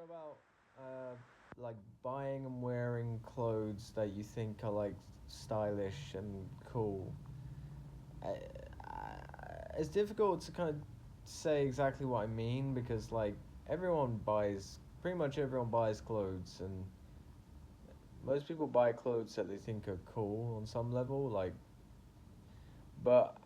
about uh, like buying and wearing clothes that you think are like stylish and cool. It's difficult to kind of say exactly what I mean because like pretty much everyone buys clothes, and most people buy clothes that they think are cool on some level. But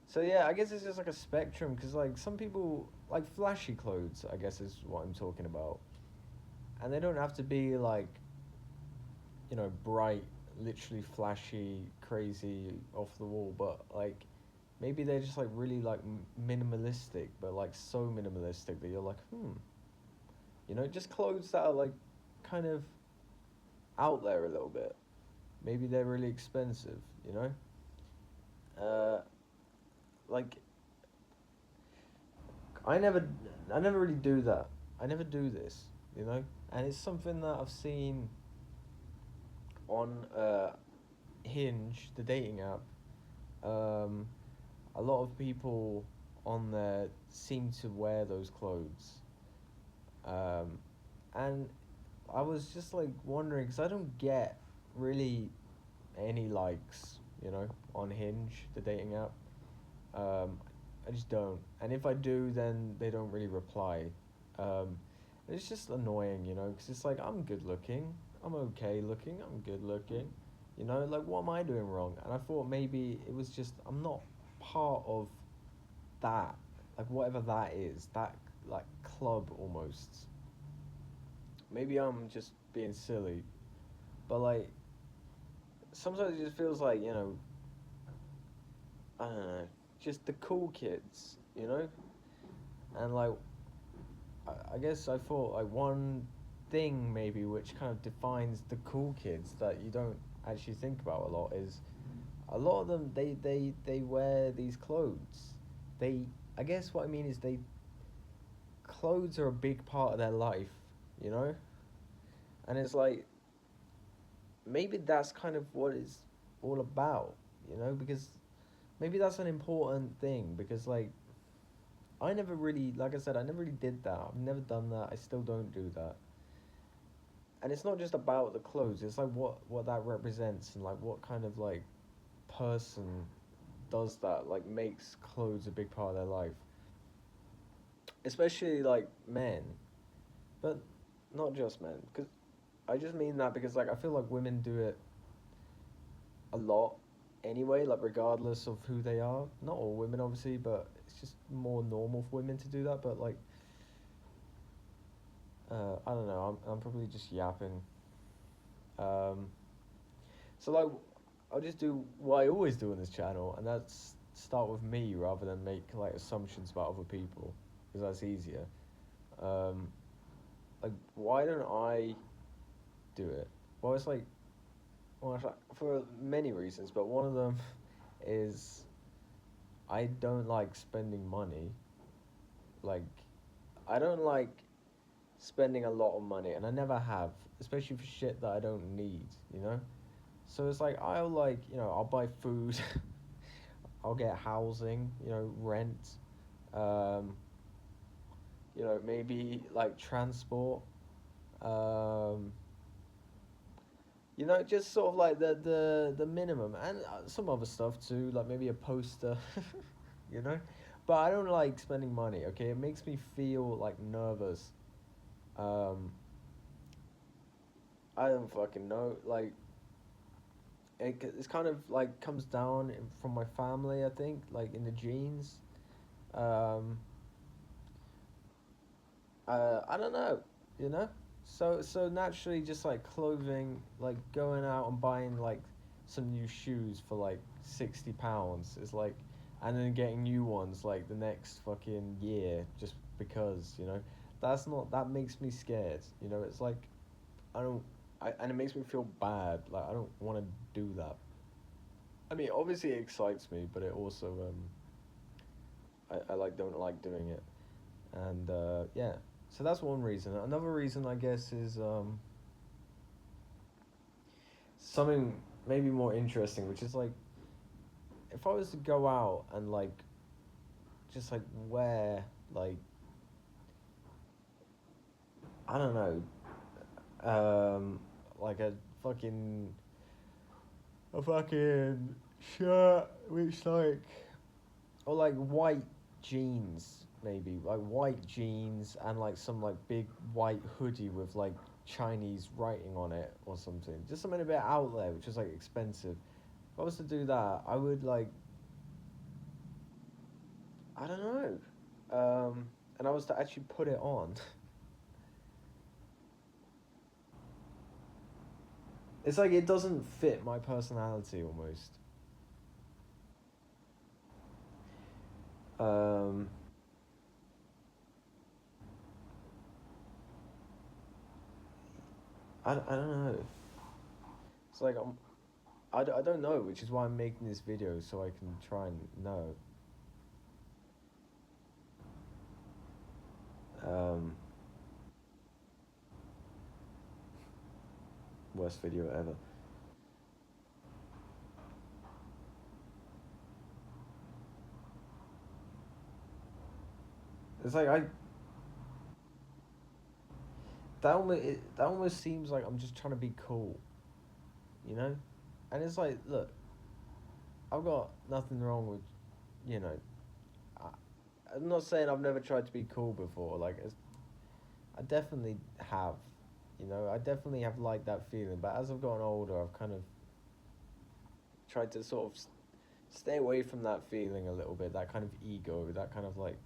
so yeah, I guess it's just like a spectrum because like some people like flashy clothes. I guess is what I'm talking about, and they don't have to be like bright, literally flashy, crazy, off the wall, but like maybe they're just like really like minimalistic, but like so minimalistic that you're like, just clothes that are like kind of out there a little bit. Maybe they're really expensive, you know? Uh, like I never, I never really do that. I never do this, and it's something that I've seen on Hinge, the dating app. Um, a lot of people on there seem to wear those clothes. Um, and I was just like wondering because I don't get really any likes, on Hinge, the dating app. Um, I just don't. And if I do, then they don't really reply. Um, it's just annoying, because it's like I'm good looking, I'm okay looking, I'm good looking, like what am I doing wrong? And I thought maybe it was just I'm not part of that, like whatever that is, that like club almost. Maybe I'm just being silly, but like sometimes it just feels like I don't know, just the cool kids, and like I guess I thought like one thing maybe which kind of defines the cool kids that you don't actually think about a lot is a lot of them they wear these clothes. They I guess what I mean is they clothes are a big part of their life, you know? And it's like maybe that's kind of what it's all about, because maybe that's an important thing because like I never really like I said, I never really did that. I've never done that. I still don't do that. And it's not just about the clothes, it's like what that represents and like what kind of like person does that, like makes clothes a big part of their life. Especially like men, but not just men, because I just mean that because like I feel like women do it a lot anyway, like regardless of who they are. Not all women, obviously, but it's just more normal for women to do that. But like, I don't know. I'm probably just yapping. Um, so like, I'll just do what I always do on this channel, and that's start with me rather than make like assumptions about other people, because that's easier. Um, like, why don't I do it? Well, it's like for many reasons, but one of them is I don't like spending money. Like, I don't like spending a lot of money, and I never have, especially for shit that I don't need, you know? So it's like, I'll buy food, I'll get housing, rent, um, maybe like transport, um, just sort of like the minimum, and some other stuff too, like maybe a poster, you know? But I don't like spending money, okay? It makes me feel like nervous. Um, I don't fucking know. Like, it's kind of like comes down from my family, I think, like in the genes. Um, I don't know, you know. So naturally, just like clothing, like going out and buying like some new shoes for like £60 is like, and then getting new ones like the next fucking year just because that makes me scared. It's like I don't, and it makes me feel bad. Like I don't want to do that. I mean, obviously it excites me, but it also I like don't like doing it, and yeah. So that's one reason. Another reason I guess is something maybe more interesting, which is like if I was to go out and like just like wear like I don't know, um, like fucking a fucking shirt which like, or like white jeans, maybe like white jeans and like some like big white hoodie with like Chinese writing on it or something, just something a bit out there which is like expensive. If I was to do that, I would like, I don't know, and I was to actually put it on. It's like it doesn't fit my personality almost. um I don't know. It's like I don't know, which is why I'm making this video so I can try and know. um Worst video ever. It's like I that almost seems like I'm just trying to be cool, you know? And it's like, look, I've got nothing wrong with, you know, I, I'm not saying I've never tried to be cool before. Like, I definitely have, you know, I definitely have liked that feeling. But as I've gotten older, I've kind of tried to sort of stay away from that feeling a little bit, that kind of ego, that kind of like,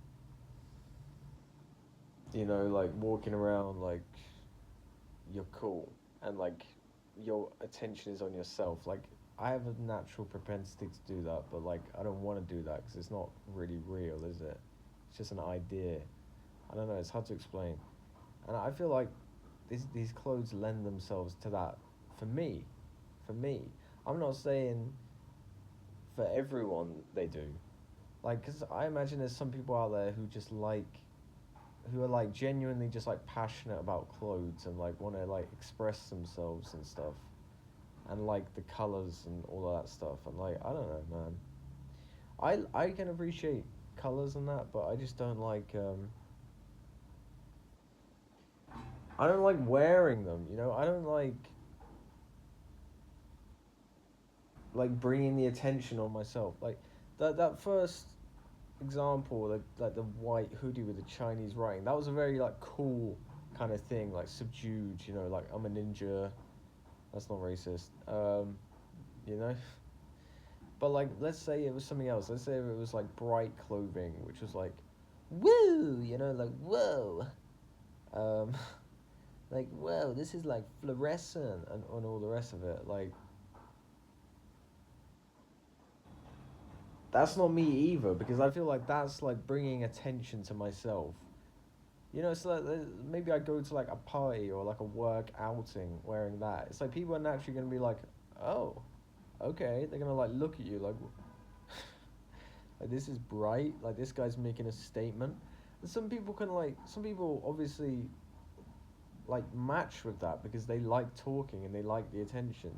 you know, like walking around like you're cool and like your attention is on yourself. Like, I have a natural propensity to do that, but like I don't want to do that because it's not really real, is it? It's just an idea. I don't know. It's hard to explain, and I feel like these clothes lend themselves to that. For me, for me, I'm not saying for everyone they do. Like, cause I imagine there's some people out there who just like, who are like genuinely just like passionate about clothes and like want to like express themselves and stuff, and like the colors and all of that stuff. And like, I don't know, man. I can appreciate colors and that, but I just don't like, I don't like wearing them. You know, I don't like bringing the attention on myself. Like that first example, like the white hoodie with the Chinese writing. That was a very like cool kind of thing, like subdued. You know, like I'm a ninja. That's not racist. You know. But like, let's say it was something else. Let's say it was like bright clothing, which was like, woo, you know, like whoa, um, like whoa, this is like fluorescent and all the rest of it. Like, that's not me either, because I feel like that's like bringing attention to myself. You know, so like, maybe I go to like a party or like a work outing wearing that. It's like people are naturally gonna be like, oh, okay. They're gonna like look at you like, like this is bright. Like this guy's making a statement. And some people obviously like match with that because they like talking and they like the attention.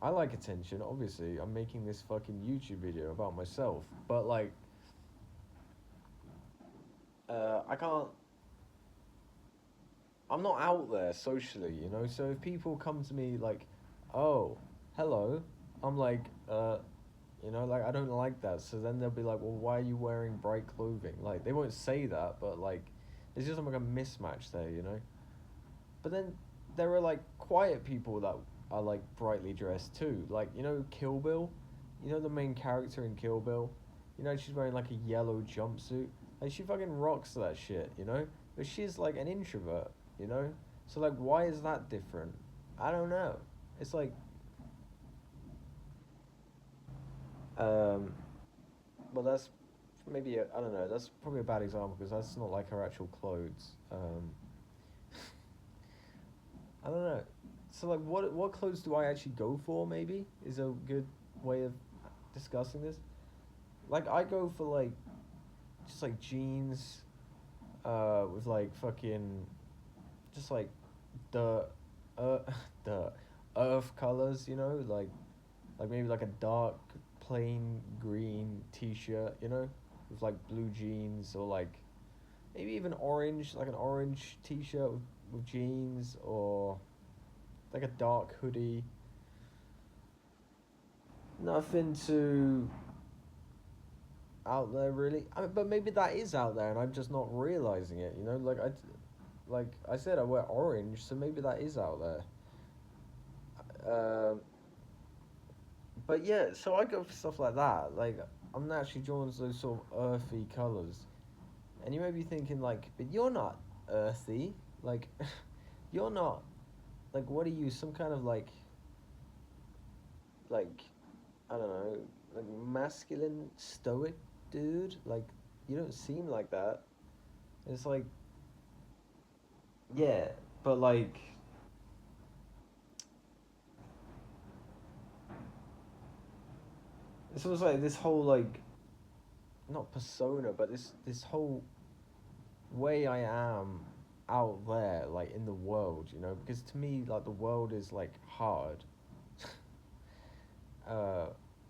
I like attention. Obviously, I'm making this fucking YouTube video about myself, but like, I can't. I'm not out there socially, you know. So if people come to me like, "Oh, hello," I'm like, you know, like I don't like that. So then they'll be like, "Well, why are you wearing bright clothing?" Like they won't say that, but like, there's just like a mismatch there, you know. But then there are like quiet people that are like brightly dressed too. Like, you know, Kill Bill, you know the main character in Kill Bill. You know she's wearing like a yellow jumpsuit. Like she fucking rocks that shit, you know. But she's like an introvert, you know. So like, why is that different? I don't know. It's like, um, well that's maybe I don't know. That's probably a bad example because that's not like her actual clothes. I don't know. So like, what clothes do I actually go for? Maybe is a good way of discussing this. Like I go for like just like jeans, with like fucking just the, uh, the earth colors. You know, like maybe like a dark plain green T-shirt. You know, with like blue jeans or like maybe even orange, like an orange T-shirt with with jeans or like a dark hoodie. Nothing too out there really. But maybe that is out there, and I'm just not realizing it. You know, like I said, I wear orange, so maybe that is out there. But yeah, so I go for stuff like that. Like I'm naturally drawn to those sort of earthy colors, and you may be thinking like, but you're not earthy. Like, you're not. Like, what are you? Some kind of like I don't know, like masculine stoic dude. Like, you don't seem like that. It's like, yeah, but like it's almost like this whole like not persona, but this whole way I am out there, like in the world, you know, because to me, like the world is like hard. uh,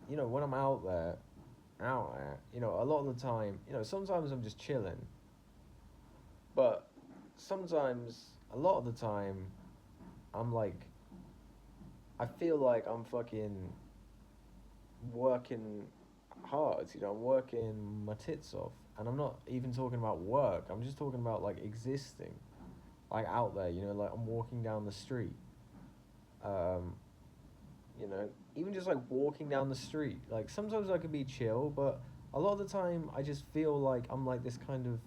you know, when I'm out there, you know, a lot of the time, you know, sometimes I'm just chilling, but sometimes, a lot of the time, I'm like, I feel like I'm fucking working hard, you know, I'm working my tits off, and I'm not even talking about work. I'm just talking about like existing, like out there, you know, like I'm walking down the street. Um, you know, even just like walking down the street. Like sometimes I can be chill, but a lot of the time I just feel like I'm like this kind of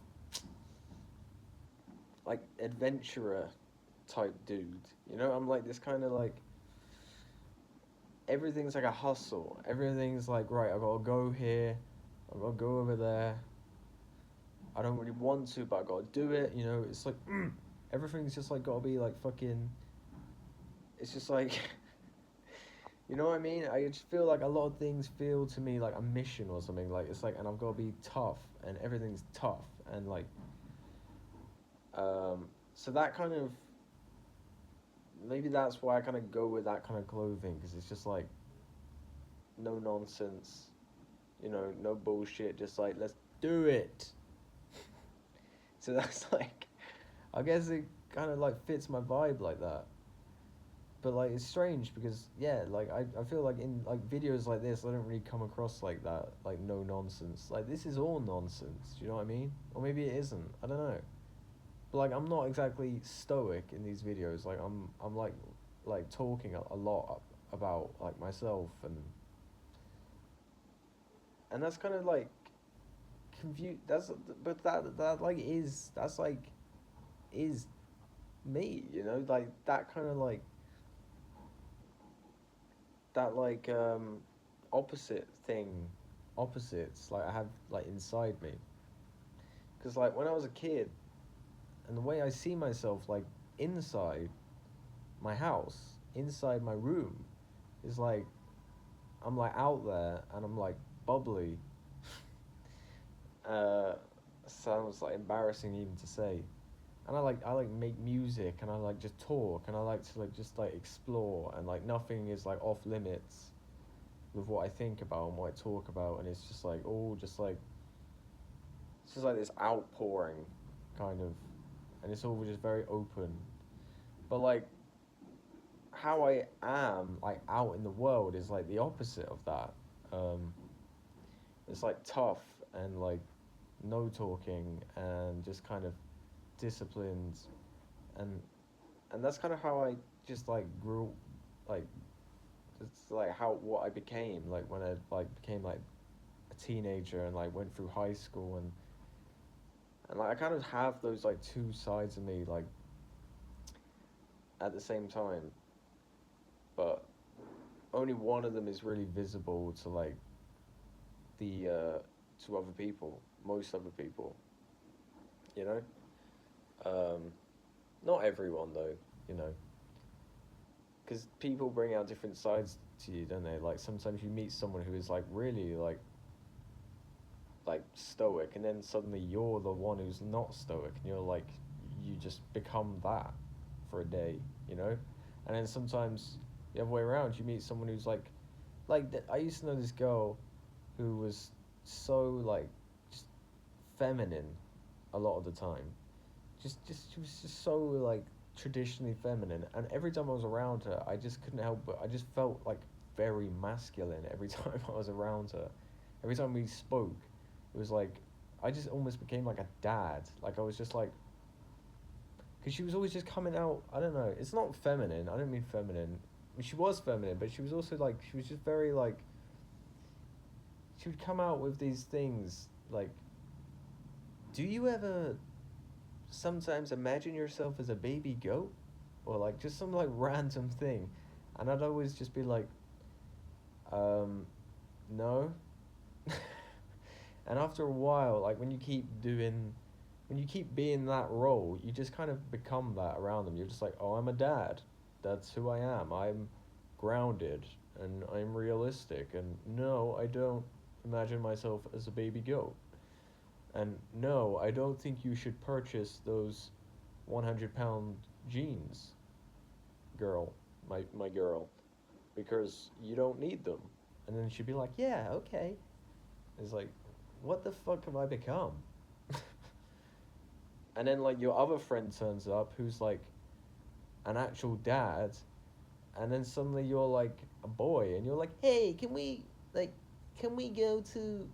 like adventurer type dude. You know, I'm like this kind of like everything's like a hustle. Everything's like right, I gotta go here, I gotta go over there. I don't really want to, but I gotta do it. You know, it's like everything's just like gotta be like fucking. It's just like you know what I mean? I just feel like a lot of things feel to me like a mission or something. Like it's like, and I've got to be tough, and everything's tough, and like, so that kind of maybe that's why I kind of go with that kind of clothing because it's just like no nonsense, you know, no bullshit. Just like let's do it. So that's like, I guess it kind of like fits my vibe like that. But like it's strange because yeah, like I feel like in like videos like this I don't really come across like that, like no nonsense. Like this is all nonsense, do you know what I mean? Or maybe it isn't. I don't know. But like I'm not exactly stoic in these videos. Like I'm like talking a lot about like myself and that's kind of like confused. That's but that like is that's like is me, you know? Like that kind of like that like opposite thing opposites like I have like inside me because like when I was a kid and the way I see myself like inside my house inside my room is like I'm like out there and I'm like bubbly. uh Sounds like embarrassing even to say, and I like make music and I like just talk and I like to like just like explore and like nothing is like off limits with what I think about and what I talk about, and it's just like all just like it's just like this outpouring, kind of, and it's all just very open. But like how I am like out in the world is like the opposite of that. Um, it's like tough and like no talking and just kind of disciplined, and and that's kind of how I just like grew, like it's like how what I became like when I like became like a teenager and like went through high school and like I kind of have those like two sides of me like at the same time, but only one of them is really visible to like the to other people, most other people, you know. Um, Not everyone though, you know, because people bring out different sides to you, don't they? Like sometimes you meet someone who is like really like stoic, and then suddenly you're the one who's not stoic, and you're like you just become that for a day, you know. And then sometimes the other way around, you meet someone who's I used to know this girl who was so like just feminine a lot of the time. Just she was just so like traditionally feminine, and every time I was around her, I just couldn't help but I just felt like very masculine every time I was around her. Every time we spoke, it was like I just almost became like a dad. Like I was just like, because she was always just coming out. I don't know. It's not feminine. I don't mean feminine. She was feminine, but she was also like she was just very like. She would come out with these things like, do you ever sometimes imagine yourself as a baby goat, or like just some like random thing, and I'd always just be like, no. And after a while, like when you keep being that role, you just kind of become that around them. You're just like, oh, I'm a dad. That's who I am. I'm grounded and I'm realistic. And no, I don't imagine myself as a baby goat. And no, I don't think you should purchase those 100-pound jeans, girl, my girl, because you don't need them. And then she'd be like, yeah, okay. It's like, what the fuck have I become? And then like your other friend turns up who's like an actual dad, and then suddenly you're like a boy, and you're like, hey, like, can we go to,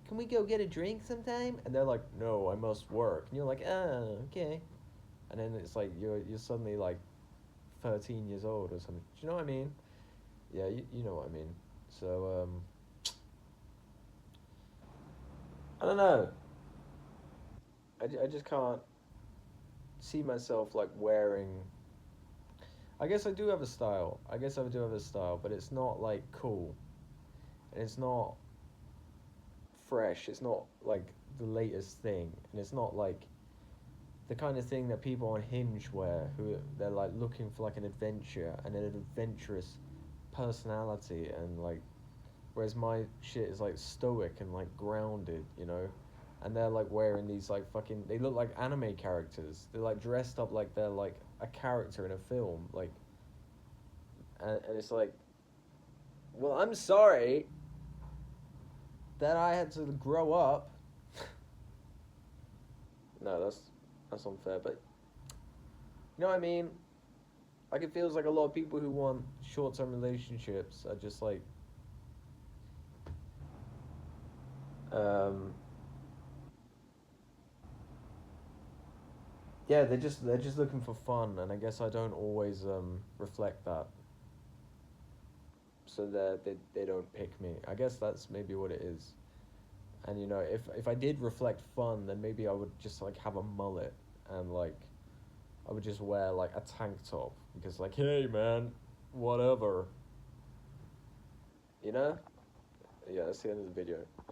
can we go get a drink sometime? And they're like, no, I must work. And you're like, oh, okay. And then it's like you're suddenly like 13 years old or something. Do you know what I mean? Yeah, you know what I mean. So I don't know. I just can't see myself like wearing. I guess I do have a style. I guess I do have a style, but it's not like cool. And it's not fresh. It's not like the latest thing. And it's not like the kind of thing that people on Hinge wear, who they're like looking for like an adventure and an adventurous personality, and like, whereas my shit is like stoic and like grounded, you know. And they're like wearing these like fucking, they look like anime characters. They're like dressed up like they're like a character in a film, like, and it's like, well, I'm sorry that I had to grow up. No, that's unfair, but you know what I mean? Like it feels like a lot of people who want short-term relationships are just like, um, yeah, they're just looking for fun, and I guess I don't always reflect that, so that they don't pick me. I guess that's maybe what it is. And you know, if I did reflect fun, then maybe I would just like have a mullet, and like I would just wear like a tank top, because like, hey man, whatever. You know? Yeah, that's the end of the video.